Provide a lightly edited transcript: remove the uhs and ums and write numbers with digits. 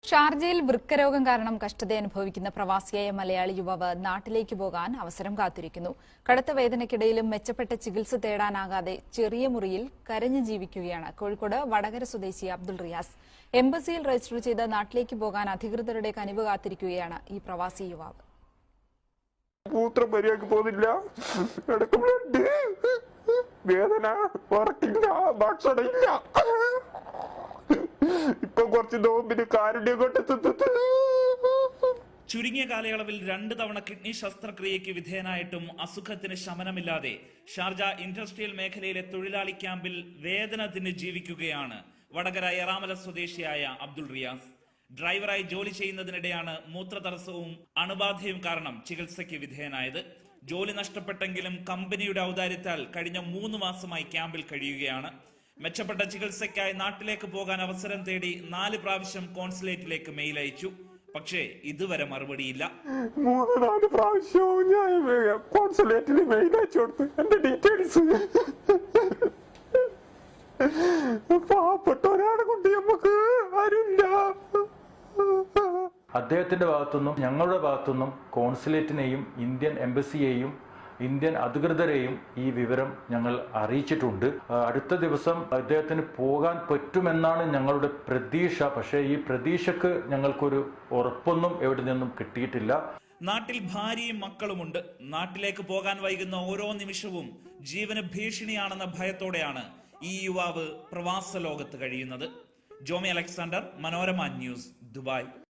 ഷാർജയിൽ വൃക്കരോഗം കാരണം കഷ്ടതയനുഭവിക്കുന്ന പ്രവാസിയായ മലയാളി യുവാവ് നാട്ടിലേക്ക് പോകാൻ അവസരം കാത്തിരിക്കുന്നു. കടുത്ത വേദനയ്ക്കിടയിലും മെച്ചപ്പെട്ട ചികിത്സ തേടാനാകാതെ ചെറിയ മുറിയിൽ കരഞ്ഞു ജീവിക്കുകയാണ് കോഴിക്കോട് വടകര സ്വദേശി അബ്ദുൾ റിയാസ്. എംബസിയിൽ രജിസ്റ്റർ ചെയ്ത് നാട്ടിലേക്ക് പോകാൻ അധികൃതരുടെ കനിവ് കാത്തിരിക്കുകയാണ് ഈ പ്രവാസി യുവാവ്. മൂത്രം മര്യാദക്ക് പോകുന്നില്ല, വേദന, ഉറക്കില്ല, ഭക്ഷണമില്ല. ഇപ്പൊ കുറച്ച് നോമ്പിന് കാരുണ്യം കൊണ്ട് ചുരുങ്ങിയ കാലയളവിൽ 2 തവണ കിഡ്നി ശസ്ത്രക്രിയയ്ക്ക് വിധേയനായിട്ടും അസുഖത്തിന് ശമനമില്ലാതെ ഷാർജ ഇൻഡസ്ട്രിയൽ മേഖലയിലെ തൊഴിലാളി ക്യാമ്പിൽ വേദന തിന്ന് ജീവിക്കുകയാണ് വടകര എറാമല സ്വദേശിയായ അബ്ദുൾ റിയാസ്. ഡ്രൈവറായി ജോലി ചെയ്യുന്നതിനിടെയാണ് മൂത്രതടസ്സവും അണുബാധയും കാരണം ചികിത്സയ്ക്ക് വിധേയനായത്. ജോലി നഷ്ടപ്പെട്ടെങ്കിലും കമ്പനിയുടെ ഔദാര്യത്താൽ കഴിഞ്ഞ 3 മാസമായി ക്യാമ്പിൽ കഴിയുകയാണ്. മെച്ചപ്പെട്ട ചികിത്സയ്ക്കായി നാട്ടിലേക്ക് പോകാൻ അവസരം തേടി 4 പ്രാവശ്യം കോൺസുലേറ്റിലേക്ക് മെയിൽ അയച്ചു. പക്ഷേ ഇതുവരെ മറുപടിയില്ല. 3-4 പ്രാവശ്യവും ഞാൻ കോൺസുലേറ്റിൽ മെയിൽ അയച്ചു കൊടുത്തു. എന്റെ ഡീറ്റെയിൽസ് പാവപ്പെട്ട ഒരാളെ കൊണ്ട് നമുക്ക് ആരുമില്ല. അദ്ദേഹത്തിന്റെ ഭാഗത്തുനിന്നും ഞങ്ങളുടെ ഭാഗത്തുനിന്നും കോൺസുലേറ്റിനെയും ഇന്ത്യൻ എംബസിയെയും ഇന്ത്യൻ അധികൃതരെയും ഈ വിവരം ഞങ്ങൾ അറിയിച്ചിട്ടുണ്ട്. അടുത്ത ദിവസം അദ്ദേഹത്തിന് പോകാൻ പറ്റുമെന്നാണ് ഞങ്ങളുടെ പ്രതീക്ഷ. പക്ഷേ ഈ പ്രതീക്ഷക്ക് ഞങ്ങൾക്കൊരു ഉറപ്പൊന്നും എവിടെ നിന്നും കിട്ടിയിട്ടില്ല. നാട്ടിൽ ഭാര്യയും മക്കളുമുണ്ട്. നാട്ടിലേക്ക് പോകാൻ വൈകുന്ന ഓരോ നിമിഷവും ജീവന് ഭീഷണിയാണെന്ന ഭയത്തോടെയാണ് ഈ യുവാവ് പ്രവാസ ലോകത്ത് കഴിയുന്നത്. Jomi Alexander, Manorama news, Dubai.